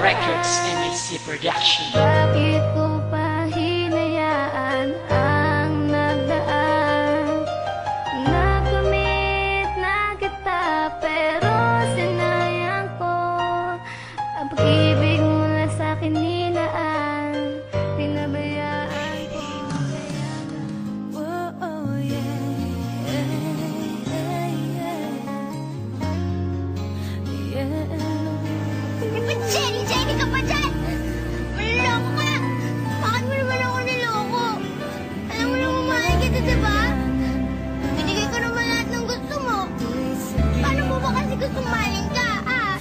Records MIC Production. Bakit ko pa hinayaan ang nagdaan? Nakamit na kita pero sinayang ko ang pag-ibig mula sa'kin nilaan. Pinabayaan ko kaya oh yeah, Jenny ka pa dyan! Maloloko ka! Bakit mo naman ako niloko? Alam mo naman mahal kita, diba? Binigay ko naman lahat ng gusto mo. Paano mo ba kasi gusto mahalin ka, ah?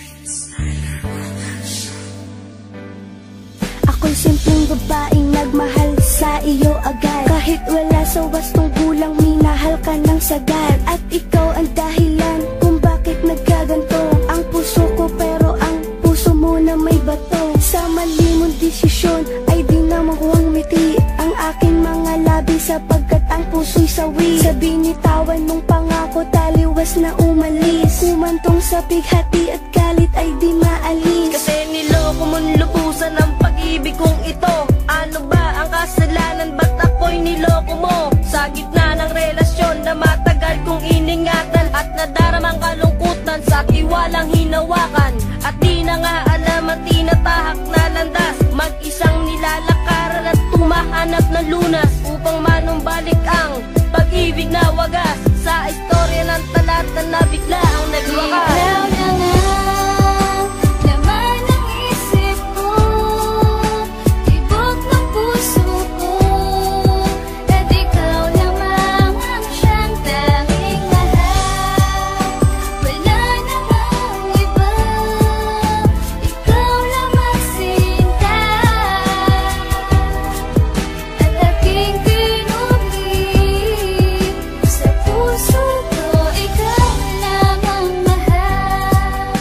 Ako'y simpleng babaeng nagmahal sa iyo agad. Kahit wala sa wastong kulang, minahal ka ng sagad. At ikaw ang dahilan kung bakit nagkaganto ang puso ko, pero ang puso mo na may bato. Sa mali mong desisyon ay di na makuhang ngiti ang aking mga labi, sapagkat ang puso'y sawi. Sa binitawan mong pangako, taliwas na umalis. Kumantong sa bighati at galit ay di maalis. Kasi niloko mong lubusan ang pag-ibig kong ito. Ano ba ang kasalanan, ba't ako'y niloko mo? Sa gitna ng relasyon na matagal kong iningatan, at nadaramang kalungkutan sa tiwalang hinawakan. At di na nga alam at tinatahak na landas, mag-isang nilalakaran at tumahanap ng lunas, upang manumbalik ang pag-ibig na wagas. Sa istorya ng talata na bigla ang nagwakas. Ikaw na nga, laman ng isip ko, tibok ng puso ko. At ikaw lamang ang siyang tanging mahal. Wala namang iba, ikaw lamang sinta. At aking pinupili sa puso ko, ikaw lamang mahal.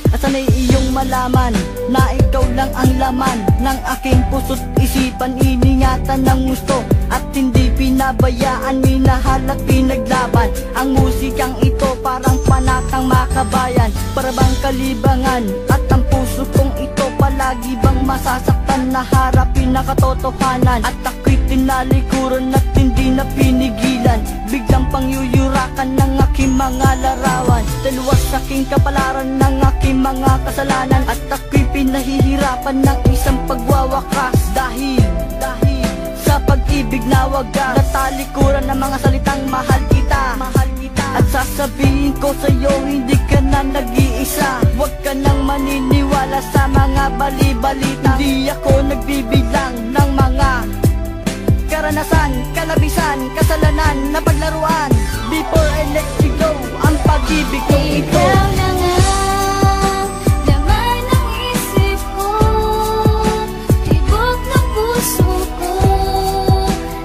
At sana'y iyong malaman na ikaw lang ang laman ng aking puso't isipan. Iningatan ng gusto at hindi pinabayaan, minahal at pinaglaban. Ang musikang ito parang panatang makabayan, para bang kalibangan. At ang puso kong ito palagi bang masasaktan, na harapin na katotohanan. At ako'y tinalikuran at hindi na pinigilan, biglang pangyuyurakan ng aking mga larawan. Dalawas aking kapalaran ng aking mga kasalanan, at ako'y pinahihirapan ng isang pagwawakas. Dahil sa pag-ibig na wagas, natalikuran ng mga salitang mahal kita. At sasabihin ko sa'yo, hindi ka na nag-iisa. Huwag ka nang maniniwala sa mga bali-balita. Hindi ako nagbibilang ng mga karanasan, kalabisan, kasalanan na paglaruan. Before I let you go, ang pag-ibig kong ito. Ikaw na nga, laman ng isip ko, tibok ng puso ko.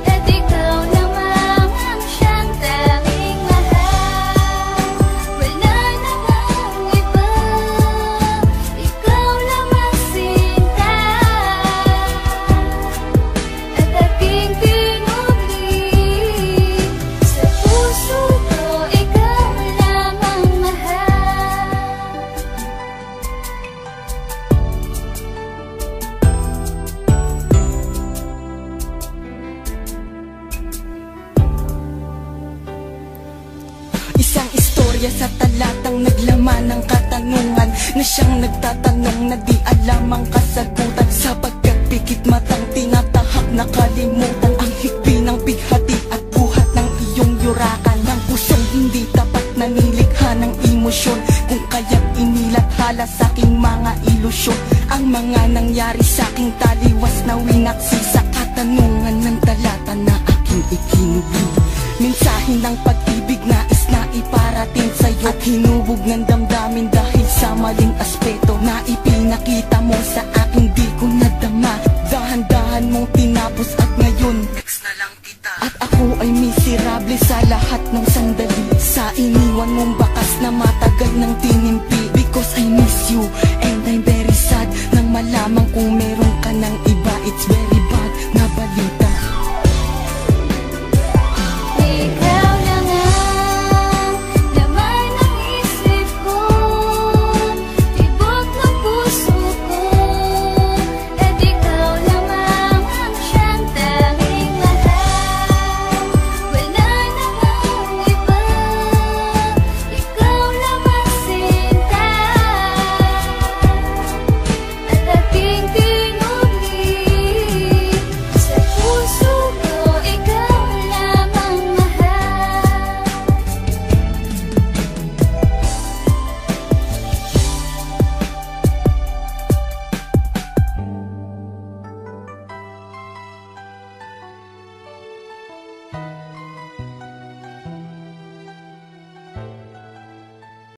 At ikaw lamang ang siyang tanging mahal. Wala namang iba, ikaw lamang sinta. At aking pinupili sa puso ko, ikaw lamang mahal. Isang istorya sa talatang naglaman ng katanungan, na siyang nagtatanong na di alam ang kasagutan. Sapagkat pikit matang tinatahak na kalimutan, ang higpi ng bighati at buhat ng iyong yurakan. Ng pusong hindi tapat na nilikha ng emosyon, kung kaya't inilathala sa aking mga ilusyon. Ang mga nangyari sa aking taliwas na winaksi sa katanungan ng talata na aking ikinubli. Mensahe ng pag-ibig nais na iparating sa'yo, at hinubog ng damdamin dahil sa maling aspeto na ipinakita mo sa aking di ko nadama. Dahan-dahan mong tinapos at ngayon next na lang kita. At ako ay miserable sa lahat ng sandali, sa iniwan mong bakas na matagal ng tinimpi. Because I miss you and I'm very sad nang malaman kung meron ka ng